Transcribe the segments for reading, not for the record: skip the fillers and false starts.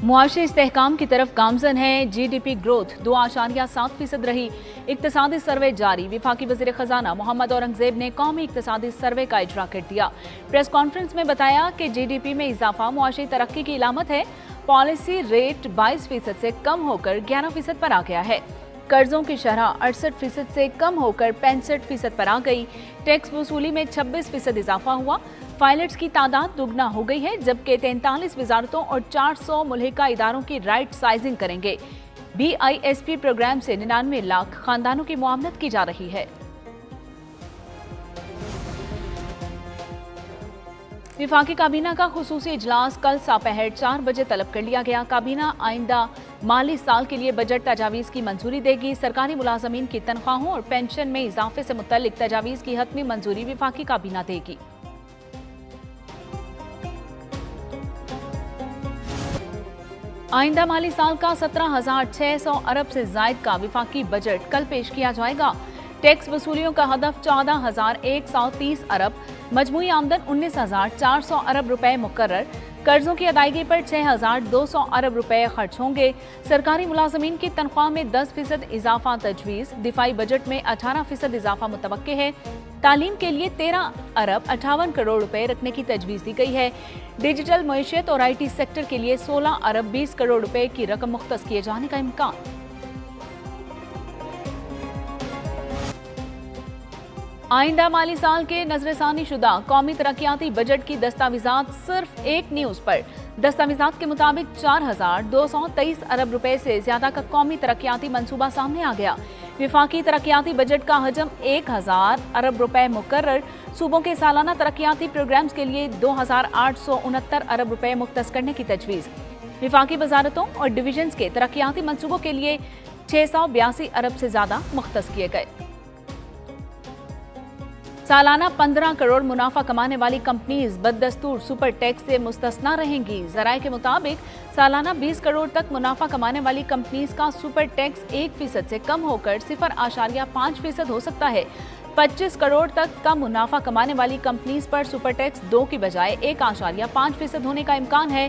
मुआशी इस्तेहकाम की तरफ गामजन है। GDP ग्रोथ 2.7% रही। इक्तसादी सर्वे जारी। विफाकी वज़ीर ख़जाना मोहम्मद औरंगज़ेब ने कौमी इक्तसादी सर्वे का इजरा कर दिया। प्रेस कॉन्फ्रेंस में बताया कि GDP में इजाफा मुआशी तरक्की की इलामत है। पॉलिसी रेट 22% से कम होकर 11% पर आ गया है। कर्जों की शरह 68% से कम होकर 65% पर आ गई। टैक्स वसूली में 26% इजाफा हुआ। फाइलर्स की तादाद दुगना हो गई है, जबकि 43 वजारतों और 400 मुल्हिका इदारों की राइट साइजिंग करेंगे। BISP प्रोग्राम से 99 लाख खानदानों की मुआवनत की जा रही है। विफाकी काबीना का खुसूसी इजलास कल दोपहर 4 बजे तलब कर लिया गया। काबीना आइंदा माली साल के लिए बजट तजावीज़ की मंजूरी देगी। सरकारी मुलाजमीन की तनख्वाहों और पेंशन में इजाफे से मुतल्लिक तजावीज़ की हतमी मंजूरी विफाकी काबीना देगी। आइंदा माली साल का 17,600 अरब से जायद का विफाकी बजट कल पेश किया जाएगा। टैक्स वसूलियों का हदफ 14,130 अरब, मजमूई आमदन 19,400 अरब रुपए मुकर्रर। कर्जों की अदायगी पर 6,200 अरब रुपए खर्च होंगे। सरकारी मुलाजमीन की तनख्वाह में 10% इजाफा तजवीज़। दिफाई बजट में 18% इजाफा मुतवक्के है। तालीम के लिए 13 अरब 58 करोड़ रुपए रखने की तजवीज़ दी गई है। डिजिटल मईशत और IT सेक्टर के लिए 16 अरब 20 करोड़ रुपए की रकम मुख्तस किए जाने का इम्कान। आइंदा माली साल के नजरसानी शुदा कौमी तरक्याती बजट की दस्तावेजात सिर्फ एक न्यूज पर। दस्तावेजात के मुताबिक 4,223 अरब रुपए से ज्यादा का कौमी तरक्याती मंसूबा सामने आ गया। विफाकी तरक्याती बजट का हजम 1,000 अरब रुपए मुकर्रर। सूबों के सालाना तरक्याती प्रोग्राम्स के लिए 2,869 अरब रुपए मुख्तस करने की तजवीज़। विफाकी वजारतों और डिवीजन्स के तरक्याती मंसूबों के लिए 682 अरब से ज्यादा मुख्तस किए गए। सालाना 15 करोड़ मुनाफा कमाने वाली कंपनीज बददस्तूर सुपर टैक्स से मुस्तस्ना रहेंगी। जराये के मुताबिक सालाना 20 करोड़ तक मुनाफा कमाने वाली कंपनीज का सुपर टैक्स 1% से कम होकर 0.5% हो सकता है। 25 करोड़ तक का मुनाफा कमाने वाली कंपनीज पर सुपर टैक्स 2 की बजाय 1.5% होने का इम्कान है।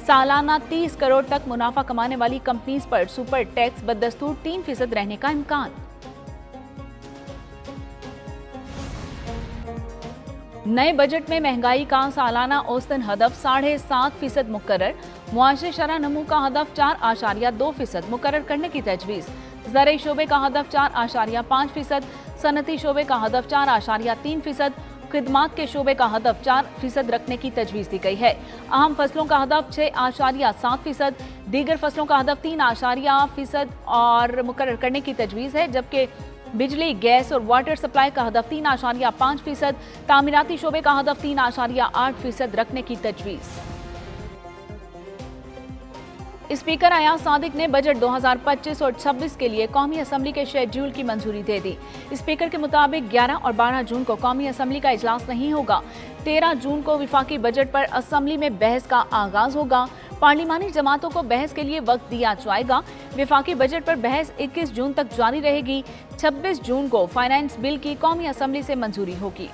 सालाना 30 करोड़ तक मुनाफा कमाने वाली कंपनीज पर सुपर टैक्स बददस्तूर 3% रहने का इम्कान। नए बजट में महंगाई का सालाना औसतन हदफ 7.5% मुकर्रर। मुआशी शरह नमू का हदफ 4.2% मुकर्रर करने की तजवीज़। ज़राई शोबे का हदफ 4.5%, सनती शोबे का हदफ 4.3%, खिदमात के शोबे का हदफ 4% रखने की तजवीज़ दी गई है। अहम फसलों का हदफ 6.7%, दीगर फसलों का हदफ 3.0% और मुकर्रर करने की तजवीज़ है, जबकि बिजली, गैस और वाटर सप्लाई का हदफ 3.5%, तामीराती शोबे का हदफ 3.8% रखने की तजवीज़। स्पीकर अयाज सादिक ने बजट 2025 और 26 के लिए कौमी असम्बली के शेड्यूल की मंजूरी दे दी। स्पीकर के मुताबिक 11 और 12 जून को कौमी असम्बली का इजलास नहीं होगा। 13 जून को विफाकी बजट पर असम्बली में बहस का आगाज होगा। पार्लिमानी जमातों को बहस के लिए वक्त दिया जाएगा। विफाकी बजट पर बहस 21 जून तक जारी रहेगी। 26 जून को फाइनेंस बिल की कौमी असम्बली से मंजूरी होगी।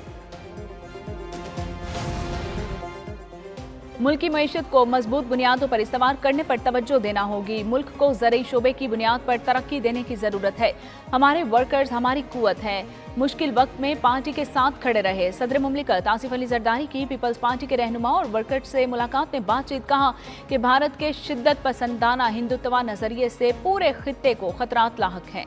मुल्क की मईशत को मजबूत बुनियादों पर इस्तेमाल करने पर तवज्जो देना होगी। मुल्क को ज़रई शोबे की बुनियाद पर तरक्की देने की ज़रूरत है। हमारे वर्कर्स हमारी कुव्वत हैं। मुश्किल वक्त में पार्टी के साथ खड़े रहे। सदर मुमलिकत आसिफ अली जरदारी की पीपल्स पार्टी के रहनुमा और वर्कर्स से मुलाकात में बातचीत कहा कि भारत के शिद्दत पसंदाना हिंदुत्वा नजरिए से पूरे खित्ते को खतरात लाहक हैं।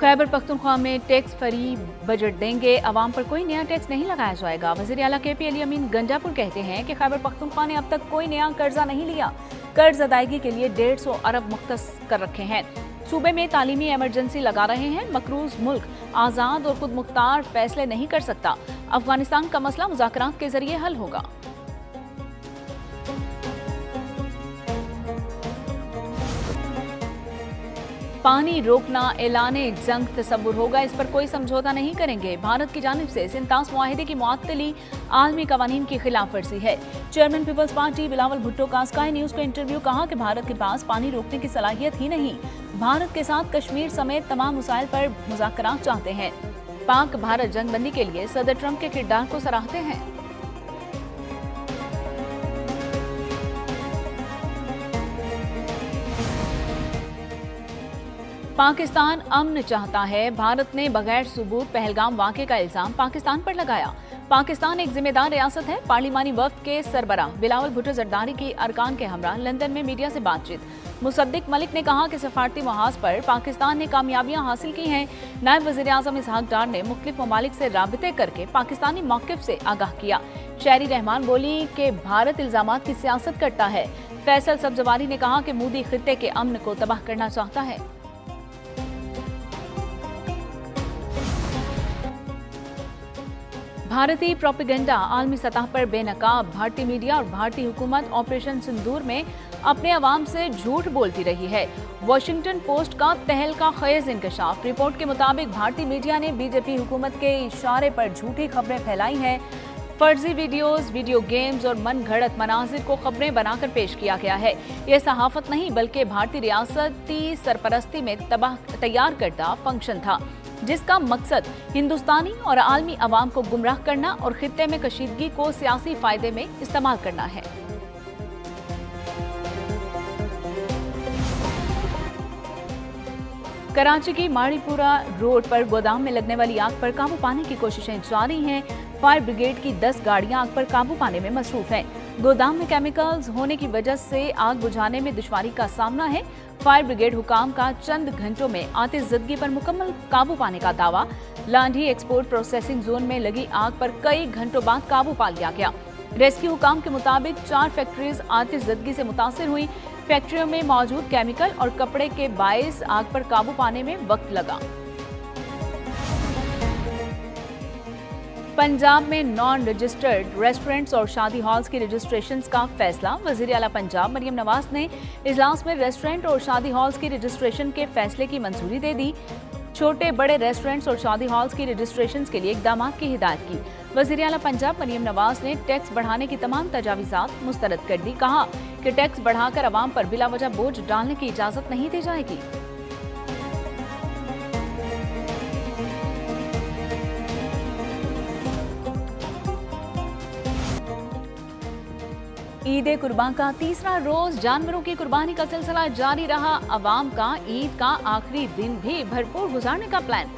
खैबर पख्तूनख्वा में टैक्स फ्री बजट देंगे। अवाम पर कोई नया टैक्स नहीं लगाया जाएगा। वज़ीर आला KP अली अमीन गंजापुर कहते हैं कि खैबर पख्तूनख्वा ने अब तक कोई नया कर्जा नहीं लिया। कर्ज अदायगी के लिए 150 अरब मुख्तस कर रखे हैं। सूबे में तालीमी इमरजेंसी लगा रहे हैं। मकरूज मुल्क आज़ाद और खुद मुख्तार फैसले नहीं कर सकता। अफगानिस्तान का मसला मुज़ाकरात के जरिए हल होगा। पानी रोकना ऐलाने जंग तस्वुर होगा, इस पर कोई समझौता नहीं करेंगे। भारत की जानिब से सिंतास मुआहिदे की मुअत्तली आलमी कवानीन की खिलाफ वर्जी है। चेयरमैन पीपल्स पार्टी बिलावल भुट्टो का स्काई न्यूज को इंटरव्यू कहा कि भारत के पास पानी रोकने की सलाहियत ही नहीं। भारत के साथ कश्मीर समेत तमाम मसाइल पर मुज़ाकरात चाहते हैं। पाक भारत जंगबंदी के लिए सदर ट्रंप के किरदार को सराहते हैं। पाकिस्तान अमन चाहता है, भारत ने बगैर सबूत पहलगाम वाक़े का इल्जाम पाकिस्तान पर लगाया। पाकिस्तान एक जिम्मेदार रियासत है। पार्लिमानी वफ्द के सरबराह बिलावल भुट्टो जरदारी की अरकान के हमरा लंदन में मीडिया से बातचीत। मुसद्दिक मलिक ने कहा कि सफारती महाज पर पाकिस्तान ने कामयाबियां हासिल की हैं। नायब वज़ीर आज़म इसहाक डार ने मुख्तलिफ ममालिक से राबिते करके पाकिस्तानी मौक़िफ़ से आगाह किया। शहरी रहमान बोली कि भारत इल्जामात की सियासत करता है। फैसल सब्जवारी ने कहा कि मोदी खित्ते के अमन को तबाह करना चाहता है। भारतीय प्रोपेगेंडा आलमी सतह पर बेनकाब। भारतीय मीडिया और भारतीय हुकूमत ऑपरेशन सिंदूर में अपने अवाम से झूठ बोलती रही है। वॉशिंगटन पोस्ट का तहलका खेज इंकशाफ। रिपोर्ट के मुताबिक भारतीय मीडिया ने बीजेपी हुकूमत के इशारे पर झूठी खबरें फैलाई हैं। फर्जी वीडियोस, वीडियो गेम्स और मन घड़त मनाजिर को खबरें बनाकर पेश किया गया है। यह सहाफत नहीं बल्कि भारतीय रियासती सरपरस्ती में तैयार करदा फंक्शन था, जिसका मकसद हिंदुस्तानी और आलमी अवाम को गुमराह करना और खित्ते में कशीदगी को सियासी फायदे में इस्तेमाल करना है। कराची की माड़ीपुरा रोड पर गोदाम में लगने वाली आग पर काबू पाने की कोशिशें जारी हैं। फायर ब्रिगेड की 10 गाड़ियां आग पर काबू पाने में मसरूफ हैं। गोदाम में केमिकल्स होने की वजह से आग बुझाने में दुश्वारी का सामना है। फायर ब्रिगेड हुकाम का चंद घंटों में आतिशज़दगी पर मुकम्मल काबू पाने का दावा। लांढी एक्सपोर्ट प्रोसेसिंग जोन में लगी आग पर कई घंटों बाद काबू पा लिया गया। रेस्क्यू हुकाम के मुताबिक 4 फैक्ट्रीज आतिशज़दगी से मुतासिर हुई। फैक्ट्रियों में मौजूद केमिकल और कपड़े के बायस आग पर काबू पाने में वक्त लगा। पंजाब में नॉन रजिस्टर्ड रेस्टोरेंट्स और शादी हॉल्स की रजिस्ट्रेशंस का फैसला। वज़ीर आला पंजाब मरियम नवाज ने इजलास में रेस्टोरेंट और शादी हॉल्स की रजिस्ट्रेशन के फैसले की मंजूरी दे दी। छोटे बड़े रेस्टोरेंट्स और शादी हॉल्स की रजिस्ट्रेशंस के लिए इक़दाम की हिदायत की। वज़ीर आला पंजाब मरियम नवाज ने टैक्स बढ़ाने की तमाम तजावीज़ात मुस्तरद कर दी। कहा कि टैक्स बढ़ाकर अवाम पर बिला वजह बोझ डालने की इजाज़त नहीं दी जाएगी। ईद कुर्बान का तीसरा रोज जानवरों की कुर्बानी का सिलसिला जारी रहा। अवाम का ईद का आखिरी दिन भी भरपूर गुजारने का प्लान।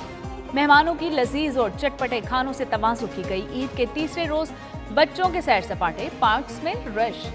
मेहमानों की लजीज और चटपटे खानों से तवाज़ुन की गई। ईद के तीसरे रोज बच्चों के सैर सपाटे, पार्क्स में रश।